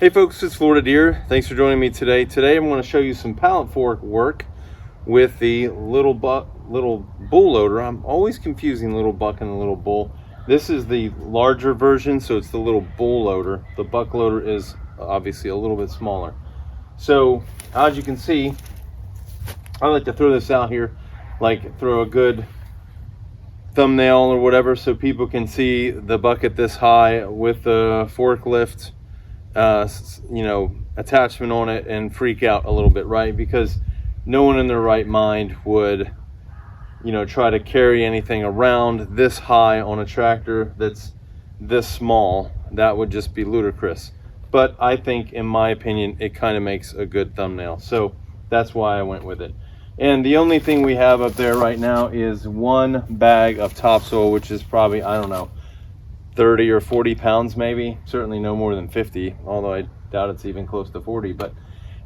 Hey folks, it's Florida Deere. Thanks for joining me today. Today I'm going to show you some pallet fork work with the little bull loader. I'm always confusing little buck and the little bull. This is the larger version, so it's the little bull loader. The buck loader is obviously a little bit smaller. So as you can see, I like to throw this out here, like throw a good thumbnail or whatever, so people can see the bucket this high with the forklift attachment on it and freak out a little bit, right? Because no one in their right mind would try to carry anything around this high on a tractor that's this small. That would just be ludicrous. But I think, in my opinion, it kind of makes a good thumbnail, so that's why I went with it. And the only thing we have up there right now is one bag of topsoil, which is probably, I don't know, 30 or 40 pounds maybe, certainly no more than 50, although I doubt it's even close to 40. But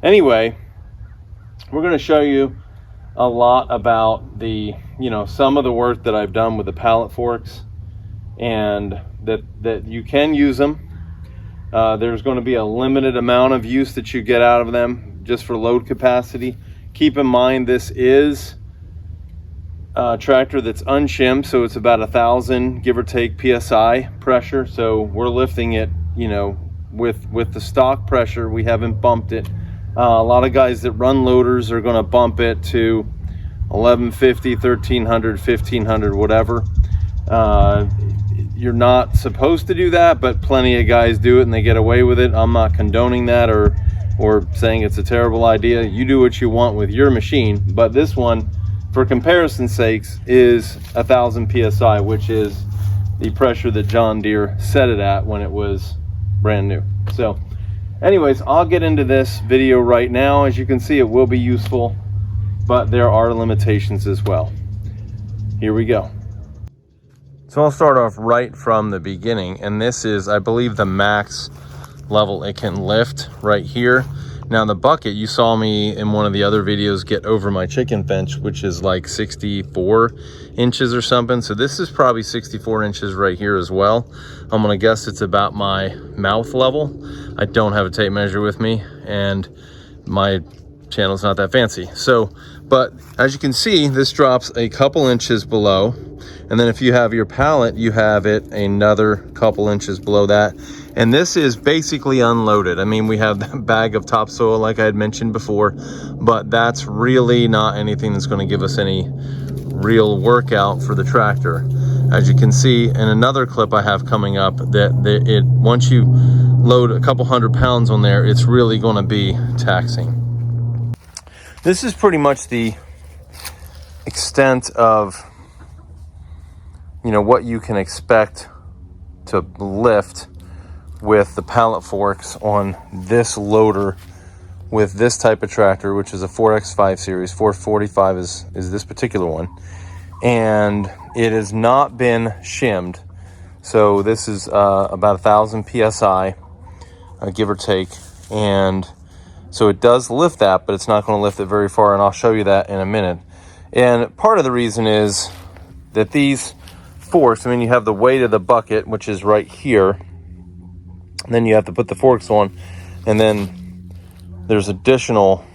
anyway, we're going to show you a lot about the some of the work that I've done with the pallet forks, and that you can use them. There's going to be a limited amount of use that you get out of them just for load capacity. Keep in mind, this is tractor that's unshimmed, so it's about 1,000 give or take psi pressure. So we're lifting it with the stock pressure. We haven't bumped it. A lot of guys that run loaders are going to bump it to 1150, 1300, 1500, whatever. You're not supposed to do that, but plenty of guys do it and they get away with it. I'm not condoning that or saying it's a terrible idea. You do what you want with your machine, but this one, for comparison's sakes, is 1,000 psi, which is the pressure that John Deere set it at when it was brand new. So anyways, I'll get into this video right now. As you can see, it will be useful, but there are limitations as well. Here we go. So I'll start off right from the beginning, and this is, I believe, the max level it can lift right here. Now the bucket, you saw me in one of the other videos get over my chicken fence, which is like 64 inches or something. So this is probably 64 inches right here as well. I'm gonna guess it's about my mouth level. I don't have a tape measure with me, and my channel's not that fancy. So, but as you can see, this drops a couple inches below. And then if you have your pallet, you have it another couple inches below that. And this is basically unloaded. I mean, we have that bag of topsoil like I had mentioned before, but that's really not anything that's going to give us any real workout for the tractor. As you can see in another clip I have coming up, that once you load a couple 100 pounds on there, it's really going to be taxing. This is pretty much the extent of what you can expect to lift with the pallet forks on this loader with this type of tractor, which is a 4X5 series. 445 is this particular one, and it has not been shimmed. So this is about 1,000 psi, give or take, and so it does lift that, but it's not going to lift it very far, and I'll show you that in a minute. And part of the reason is that these forks, I mean, you have the weight of the bucket, which is right here, and then you have to put the forks on, and then there's additional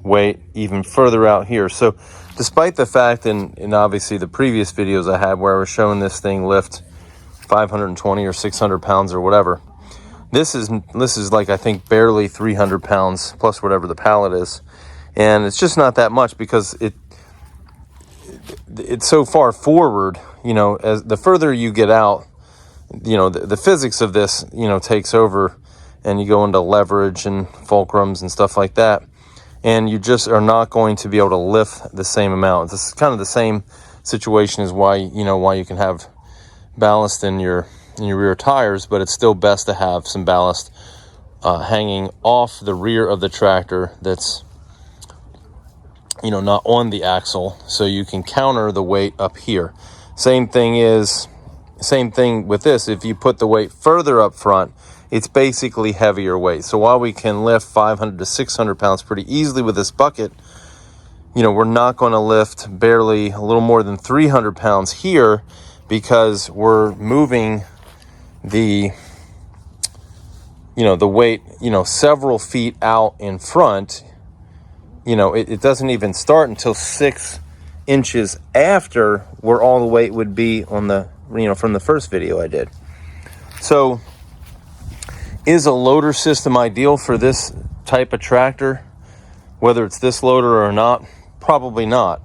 weight even further out here. So despite the fact, and obviously the previous videos I had where I was showing this thing lift 520 or 600 pounds or whatever, this is like, I think, barely 300 pounds plus whatever the pallet is. And it's just not that much because it's so far forward. As the further you get out, the physics of this, takes over, and you go into leverage and fulcrums and stuff like that, and you just are not going to be able to lift the same amount. This is kind of the same situation as why you can have ballast in your rear tires, but it's still best to have some ballast hanging off the rear of the tractor that's not on the axle, so you can counter the weight up here. Same thing with this. If you put the weight further up front, it's basically heavier weight. So while we can lift 500 to 600 pounds pretty easily with this bucket, we're not going to lift barely a little more than 300 pounds here because we're moving the the weight, several feet out in front, it doesn't even start until 6 inches after where all the weight would be on the, from the first video I did. So is a loader system ideal for this type of tractor? Whether it's this loader or not, probably not.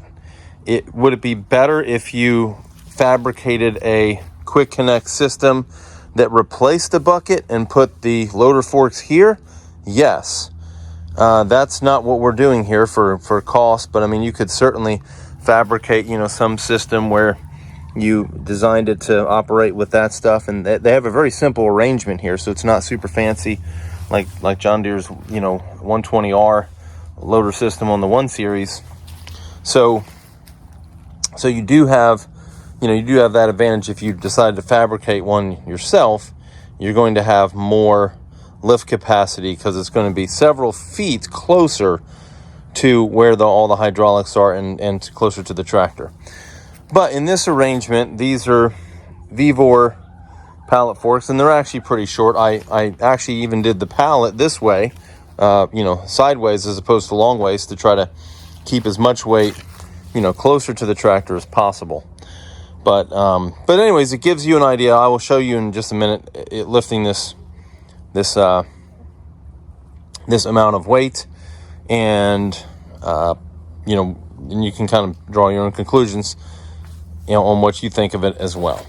Would it be better if you fabricated a quick connect system that replaced the bucket and put the loader forks here? Yes. That's not what we're doing here for cost, but I mean, you could certainly fabricate, some system where you designed it to operate with that stuff, and they have a very simple arrangement here, so it's not super fancy like John Deere's 120R loader system on the 1 Series. So you do have that advantage. If you decide to fabricate one yourself, you're going to have more lift capacity because it's going to be several feet closer to where all the hydraulics are and closer to the tractor. But in this arrangement, these are Vevor pallet forks, and they're actually pretty short. I actually even did the pallet this way, sideways as opposed to long ways, to try to keep as much weight, closer to the tractor as possible. But anyways, it gives you an idea. I will show you in just a minute lifting this amount of weight, and and you can kind of draw your own conclusions, on what you think of it as well.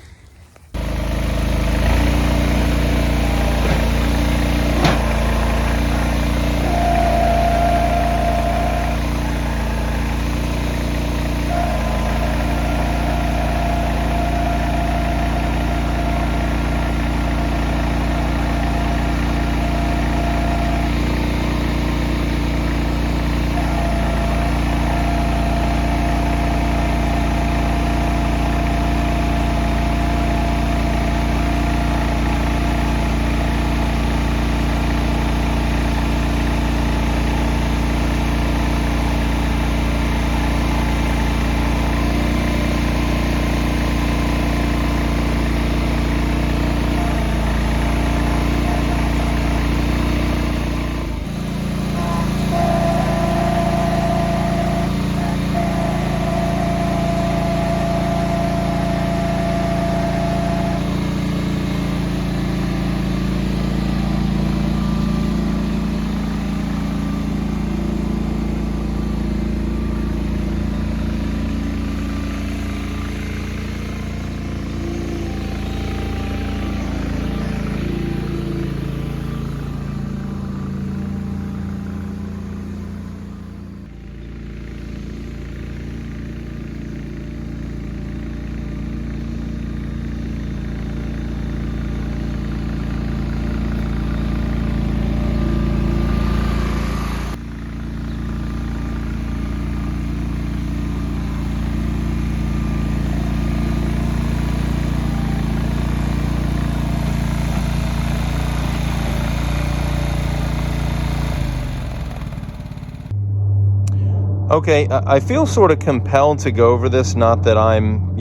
Okay, I feel sort of compelled to go over this. Not that I'm,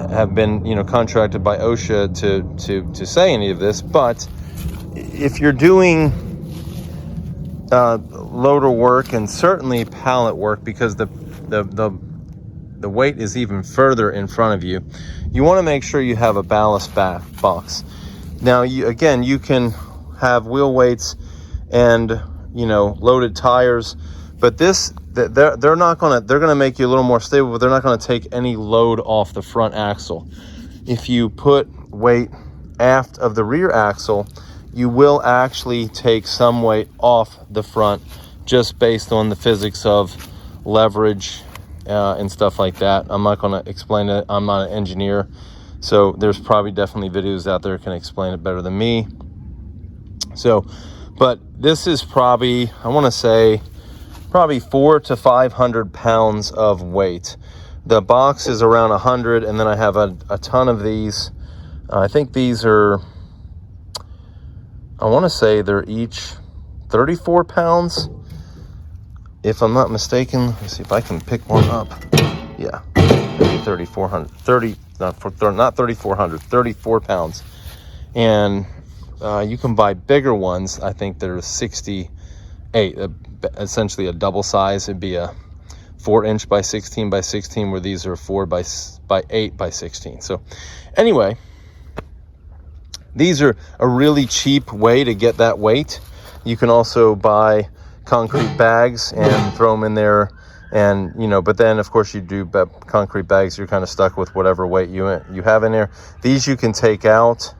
have been, contracted by OSHA to say any of this, but if you're doing loader work and certainly pallet work, because the weight is even further in front of you, you want to make sure you have a ballast box. Now, you can have wheel weights and loaded tires. But they're gonna make you a little more stable, but they're not gonna take any load off the front axle. If you put weight aft of the rear axle, you will actually take some weight off the front, just based on the physics of leverage and stuff like that. I'm not gonna explain it. I'm not an engineer, so there's probably definitely videos out there that can explain it better than me. So, but this is probably, I want to say, probably 400 to 500 pounds of weight. The box is around 100, and then I have a ton of these. I think these are, I want to say they're each 34 pounds, if I'm not mistaken. Let's see if I can pick one up. Yeah, 3,400, not 3,400, 34 pounds. And You can buy bigger ones. I think they're 68, essentially a double size. It'd be a 4-inch by 16 by 16, where these are 4 by 8 by 16. So anyway, these are a really cheap way to get that weight. You can also buy concrete bags and throw them in there, and but then of course you do concrete bags, you're kind of stuck with whatever weight you have in there. These you can take out.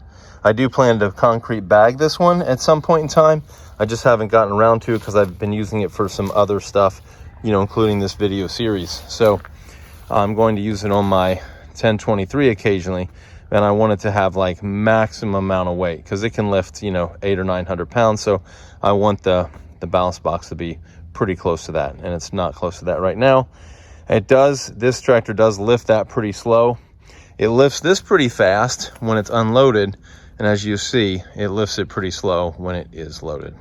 I do plan to concrete bag this one at some point in time. I just haven't gotten around to it because I've been using it for some other stuff, including this video series. So I'm going to use it on my 1023 occasionally, and I want it to have like maximum amount of weight because it can lift 800 or 900 pounds. So I want the balance box to be pretty close to that, and it's not close to that right now. This tractor does lift that pretty slow. It lifts this pretty fast when it's unloaded, and as you see, it lifts it pretty slow when it is loaded.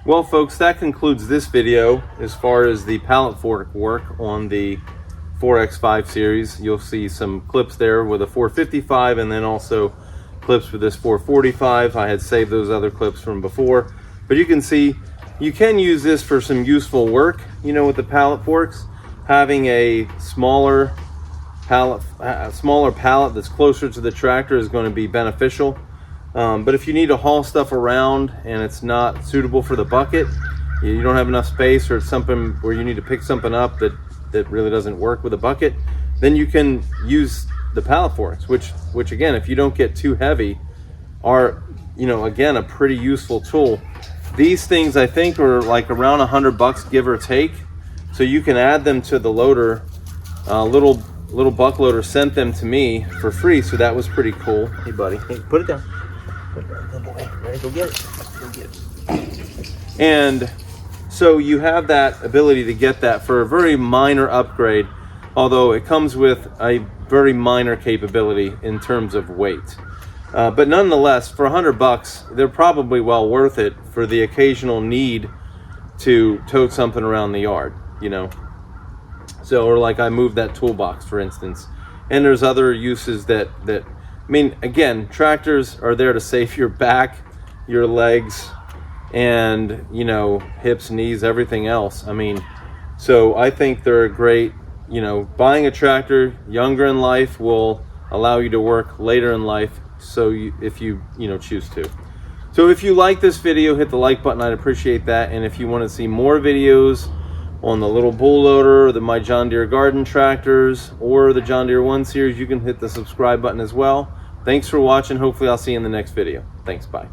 Well, folks, that concludes this video as far as the pallet fork work on the 4X5 series. You'll see some clips there with a 455 and then also clips with this 445. I had saved those other clips from before, but you can see you can use this for some useful work, you know, with the pallet forks. Having a smaller pallet that's closer to the tractor is going to be beneficial. But if you need to haul stuff around and it's not suitable for the bucket, you don't have enough space, or it's something where you need to pick something up that really doesn't work with a bucket, then you can use the pallet forks, which again, if you don't get too heavy, are, you know, again, a pretty useful tool. These things I think are like around $100 give or take, so you can add them to the loader. Little buck loader sent them to me for free, so that was pretty cool. Hey buddy, hey, put it down. Good boy. Ready, go get it. Go get it. And so you have that ability to get that for a very minor upgrade, although it comes with a very minor capability in terms of weight. But nonetheless, for $100, they're probably well worth it for the occasional need to tote something around the yard, you know. So, or like I moved that toolbox, for instance. And there's other uses that I mean, again, tractors are there to save your back, your legs, and, you know, hips, knees, everything else. I mean, so I think they're a great, you know, buying a tractor younger in life will allow you to work later in life. So if you choose to. So if you like this video, hit the like button. I'd appreciate that. And if you want to see more videos on the little bull loader, or my John Deere garden tractors, or the John Deere 1 Series, you can hit the subscribe button as well. Thanks for watching. Hopefully I'll see you in the next video. Thanks, bye.